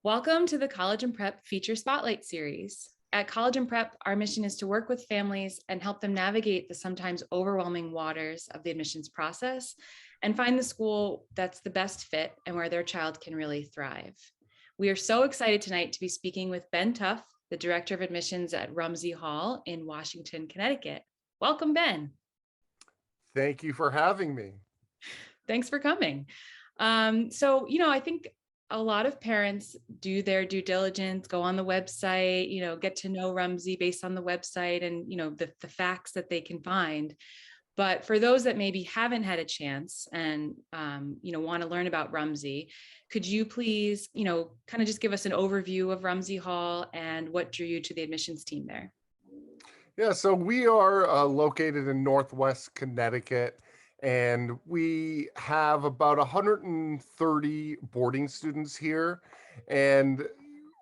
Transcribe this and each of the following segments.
Welcome to the College and Prep Feature Spotlight Series. At College and Prep, our mission is to work with families and help them navigate the sometimes overwhelming waters of the admissions process and find the school that's the best fit and where their child can really thrive. We are so excited tonight to be speaking with Ben Tuff, the Director of Admissions at Rumsey Hall in Washington, Connecticut. Welcome, Ben. Thank you for having me. Thanks for coming. I think a lot of parents do their due diligence, go on the website, get to know Rumsey based on the website and, the facts that they can find. But for those that maybe haven't had a chance and, want to learn about Rumsey, could you please, kind of just give us an overview of Rumsey Hall and what drew you to the admissions team there? Yeah, so we are located in Northwest Connecticut, and we have about 130 boarding students here. And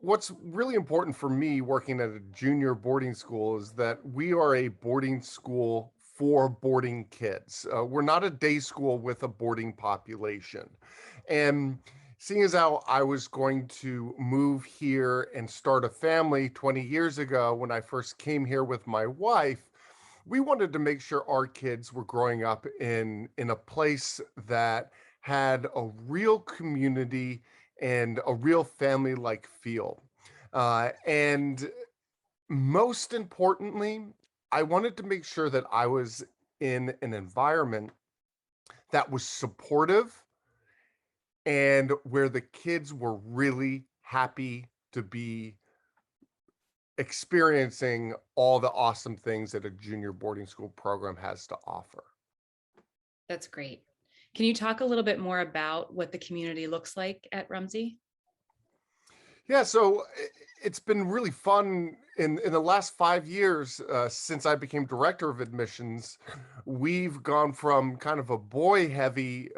what's really important for me working at a junior boarding school is that we are a boarding school for boarding kids. We're not a day school with a boarding population. And seeing as how I was going to move here and start a family 20 years ago when I first came here with my wife, we wanted to make sure our kids were growing up in a place that had a real community and a real family-like feel. And most importantly, I wanted to make sure that I was in an environment that was supportive and where the kids were really happy to be experiencing all the awesome things that a junior boarding school program has to offer. That's great. Can you talk a little bit more about what the community looks like at Rumsey? Yeah, so it's been really fun in the last 5 years since I became director of admissions. We've gone from kind of a boy-heavy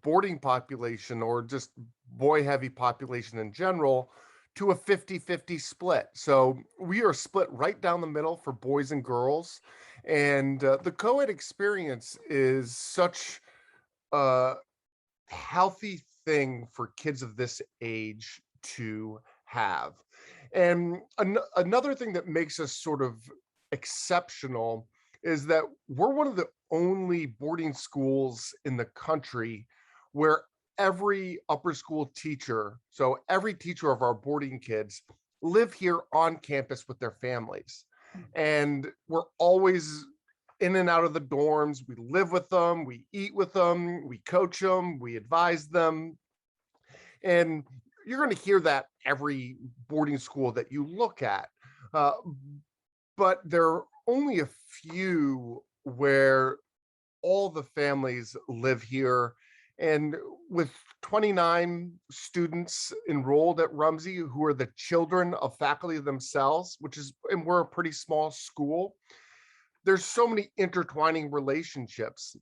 boarding population or just boy-heavy population in general to a 50-50 split. So we are split right down the middle for boys and girls. And the co-ed experience is such a healthy thing for kids of this age to have. And another thing that makes us sort of exceptional is that we're one of the only boarding schools in the country where every upper school teacher, so every teacher of our boarding kids, live here on campus with their families. And we're always in and out of the dorms. We live with them, we eat with them, we coach them, we advise them. And you're going to hear that every boarding school that you look at. But there are only a few where all the families live here. And with 29 students enrolled at Rumsey who are the children of faculty themselves, and we're a pretty small school, there's so many intertwining relationships,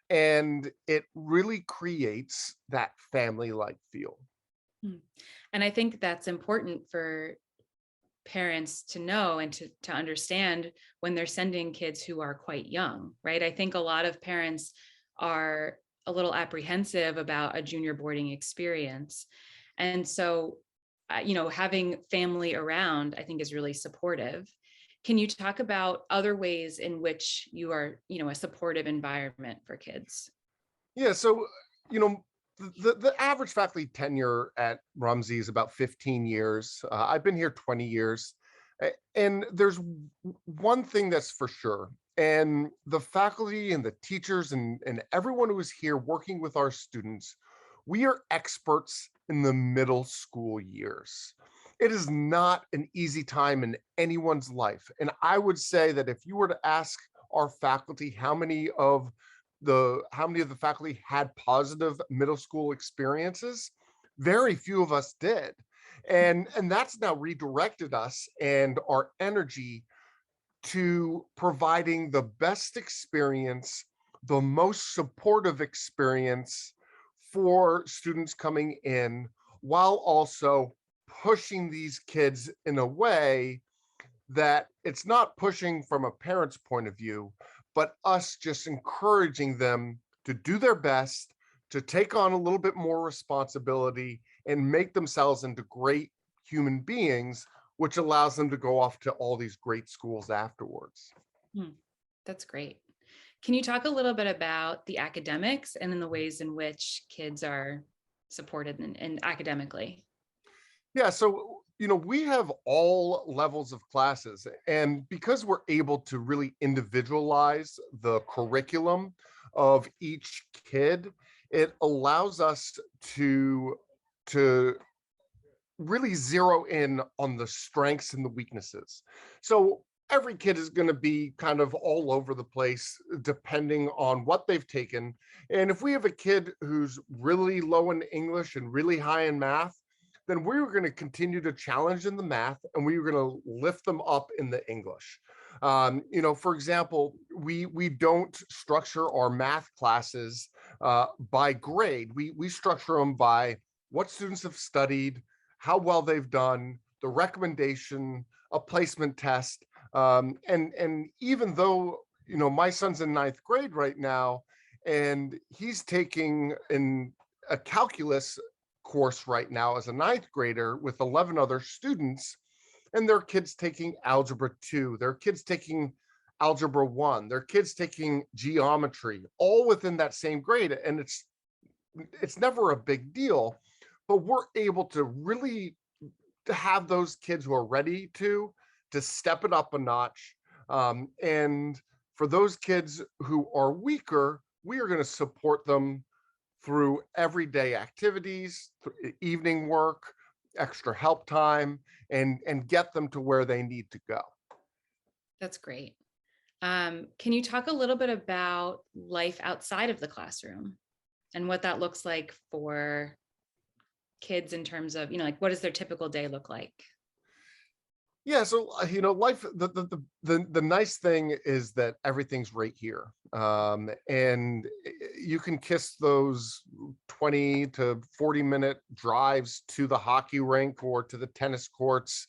and it really creates that family-like feel. And I think that's important for parents to know and to understand when they're sending kids who are quite young, right? I think a lot of parents are a little apprehensive about a junior boarding experience. And so, having family around, I think, is really supportive. Can you talk about other ways in which you are, a supportive environment for kids? Yeah, so, the average faculty tenure at Rumsey is about 15 years. I've been here 20 years. And there's one thing that's for sure. And the faculty and the teachers and everyone who is here working with our students, we are experts in the middle school years. It is not an easy time in anyone's life. And I would say that if you were to ask our faculty how many of the faculty had positive middle school experiences, very few of us did. And that's now redirected us and our energy to providing the best experience, the most supportive experience for students coming in, while also pushing these kids in a way that it's not pushing from a parent's point of view, but us just encouraging them to do their best, to take on a little bit more responsibility, and make themselves into great human beings, which allows them to go off to all these great schools afterwards. Hmm, that's great. Can you talk a little bit about the academics and in the ways in which kids are supported and academically? Yeah, so we have all levels of classes, and because we're able to really individualize the curriculum of each kid, it allows us to really zero in on the strengths and the weaknesses. So every kid is going to be kind of all over the place depending on what they've taken. And if we have a kid who's really low in English and really high in math, then we were going to continue to challenge in the math and we were going to lift them up in the English. For example, we don't structure our math classes by grade. We structure them by what students have studied, how well they've done, the recommendation, a placement test. And even though, my son's in ninth grade right now, and he's taking a calculus course right now as a ninth grader with 11 other students, and their kids taking algebra 2, their kids taking algebra 1, their kids taking geometry, all within that same grade. And it's never a big deal, but we're able to really to have those kids who are ready to step it up a notch. And for those kids who are weaker, we are going to support them through everyday activities, evening work, extra help time, and get them to where they need to go. That's great. Can you talk a little bit about life outside of the classroom and what that looks like for kids in terms of, like what does their typical day look like? Yeah, so life. The nice thing is that everything's right here, and you can kiss those 20 to 40 minute drives to the hockey rink or to the tennis courts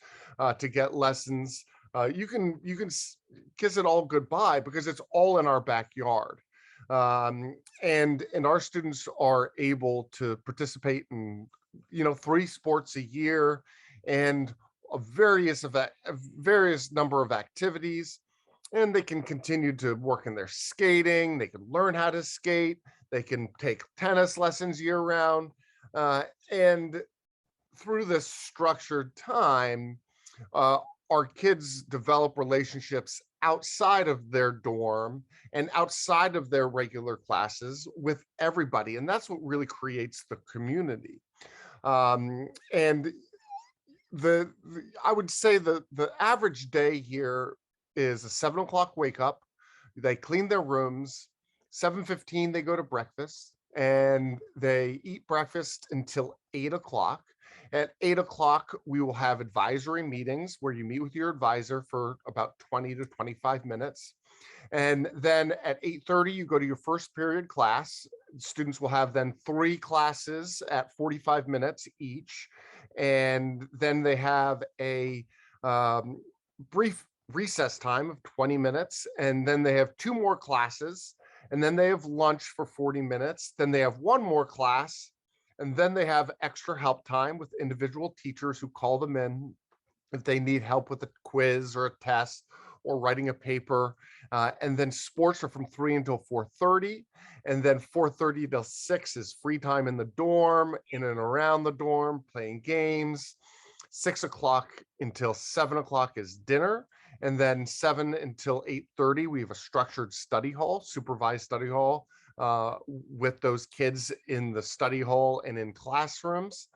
to get lessons. You can kiss it all goodbye because it's all in our backyard, and our students are able to participate in 3 sports a year and a various number of activities, and they can continue to work in their skating. They can learn how to skate. They can take tennis lessons year round, and through this structured time, uh, our kids develop relationships outside of their dorm and outside of their regular classes with everybody, and that's what really creates the community. And I would say the average day here is a 7 o'clock wake up. They clean their rooms. 7:15 they go to breakfast and they eat breakfast until 8 o'clock. At 8 o'clock, we will have advisory meetings where you meet with your advisor for about 20 to 25 minutes. And then at 8:30, you go to your first period class. Students will have then 3 classes at 45 minutes each. And then they have a brief recess time of 20 minutes. And then they have 2 more classes. And then they have lunch for 40 minutes. Then they have 1 more class. And then they have extra help time with individual teachers who call them in if they need help with a quiz or a test or writing a paper. And then sports are from 3 until 4:30. And then 4:30 till 6 is free time in the dorm, in and around the dorm, playing games. 6 o'clock until 7 o'clock is dinner. And then 7 until 8:30, we have a structured study hall, supervised study hall, with those kids in the study hall and in classrooms.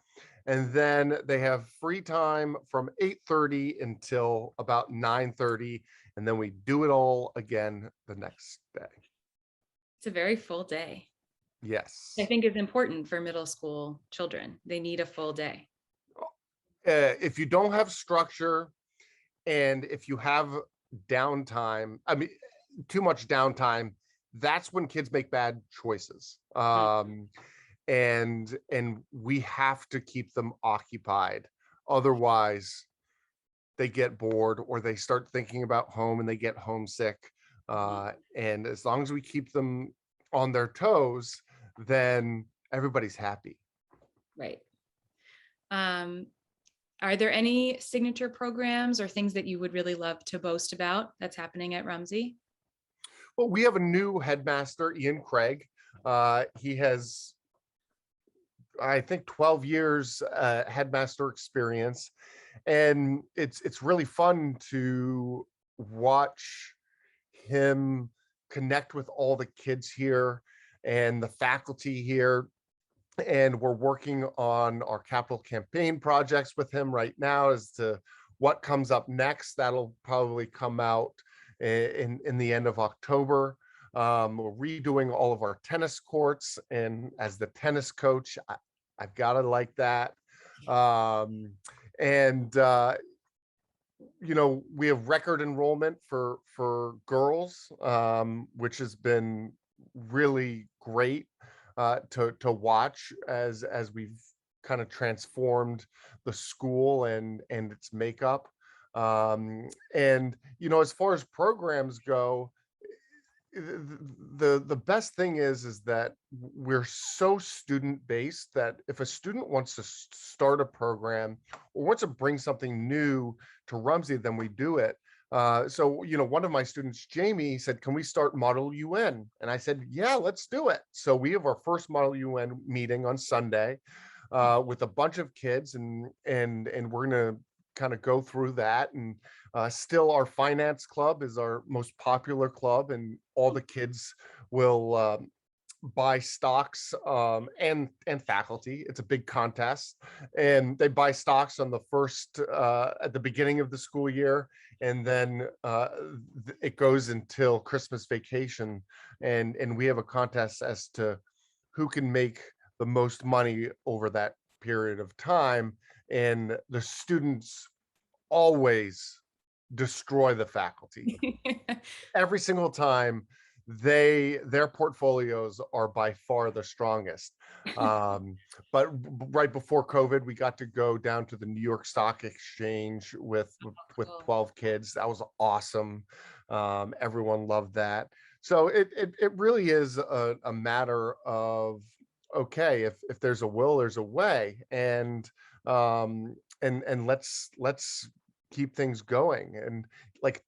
And then they have free time from 8:30 until about 9:30, and then we do it all again the next day. It's a very full day. I Yes. think is important for middle school children. They need a full day. If you don't have structure and if you have downtime, I mean, too much downtime, that's when kids make bad choices. Mm, And we have to keep them occupied. Otherwise, they get bored or they start thinking about home and they get homesick. mhm. And as long as we keep them on their toes, then everybody's happy. Right. Um, are there any signature programs or things that you would really love to boast about that's happening at Rumsey? Well, we have a new headmaster, Ian Craig. He has, I think, 12 years headmaster experience, and it's really fun to watch him connect with all the kids here and the faculty here. And we're working on our capital campaign projects with him right now as to what comes up next. That'll probably come out in the end of October. We're redoing all of our tennis courts, and as the tennis coach, I've got to like that. And we have record enrollment for girls, which has been really great to watch as we've kind of transformed the school and its makeup. And as far as programs go, the best thing is that we're so student based that if a student wants to start a program or wants to bring something new to Rumsey, then we do it. So one of my students, Jamie, said, can we start Model UN? And I said, yeah, let's do it. So we have our first Model UN meeting on Sunday with a bunch of kids, and we're gonna kind of go through that. And still, our finance club is our most popular club, and all the kids will buy stocks, and faculty. It's a big contest, and they buy stocks on the first at the beginning of the school year, and then it goes until Christmas vacation, and we have a contest as to who can make the most money over that period of time. And the students always destroy the faculty every single time. Their portfolios are by far the strongest. But right before COVID, we got to go down to the New York Stock Exchange with 12 kids. That was awesome. Everyone loved that. So it really is a matter of, okay, if there's a will, there's a way. And let's keep things going. And like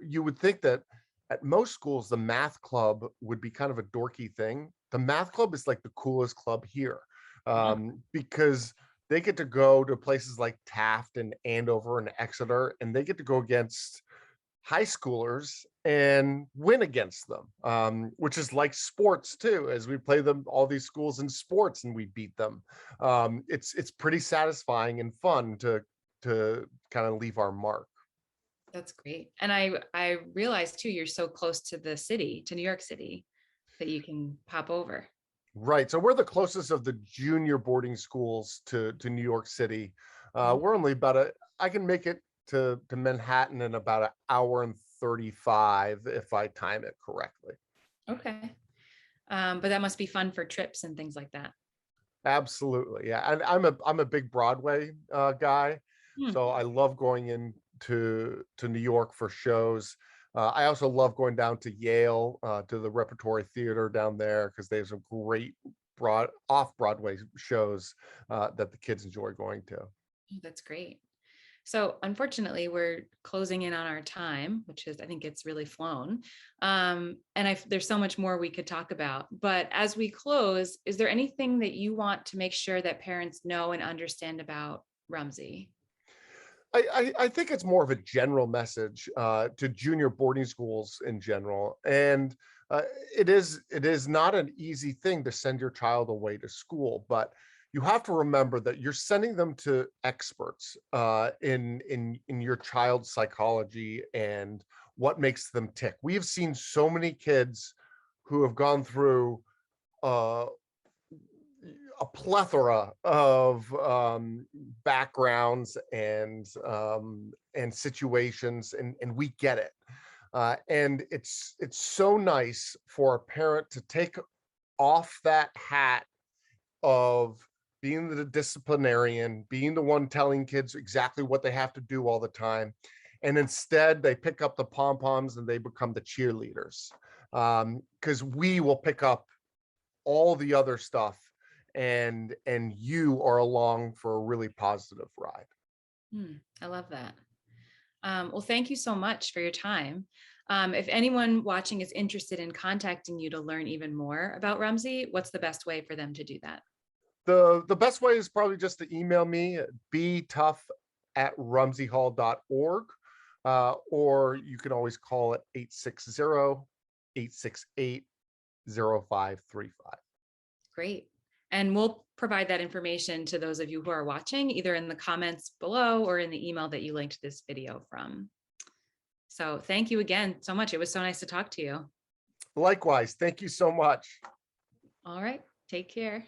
you would think that at most schools, the math club would be kind of a dorky thing. The math club is like the coolest club here, because they get to go to places like Taft and Andover and Exeter, and they get to go against high schoolers and win against them, which is like sports too, as we play them, all these schools in sports, and we beat them. It's pretty satisfying and fun to kind of leave our mark. That's great. And I realized too, you're so close to the city, to New York City, that you can pop over. Right. So we're the closest of the junior boarding schools to New York City. We're only I can make it to Manhattan in about an hour and 35 if I time it correctly. Okay. But that must be fun for trips and things like that. Absolutely. Yeah. And I'm a big Broadway guy. So I love going into New York for shows. I also love going down to Yale, to the Repertory Theater down there, because they have some great off-Broadway shows that the kids enjoy going to. Oh, that's great. So unfortunately, we're closing in on our time, which is, I think it's really flown. And there's so much more we could talk about. But as we close, is there anything that you want to make sure that parents know and understand about Rumsey? I think it's more of a general message to junior boarding schools in general. And it is not an easy thing to send your child away to school, but you have to remember that you're sending them to experts in your child's psychology and what makes them tick. We have seen so many kids who have gone through a plethora of backgrounds and situations, and we get it. And it's so nice for a parent to take off that hat of being the disciplinarian, being the one telling kids exactly what they have to do all the time. And instead, they pick up the pom-poms and they become the cheerleaders. Because we will pick up all the other stuff and you are along for a really positive ride. I love that. Well, thank you so much for your time. If anyone watching is interested in contacting you to learn even more about Rumsey, what's the best way for them to do that? The best way is probably just to email me at btuff@rumseyhall.org, or you can always call it 860-868-0535. Great. And we'll provide that information to those of you who are watching, either in the comments below or in the email that you linked this video from. So thank you again so much. It was so nice to talk to you. Likewise, thank you so much. All right. Take care.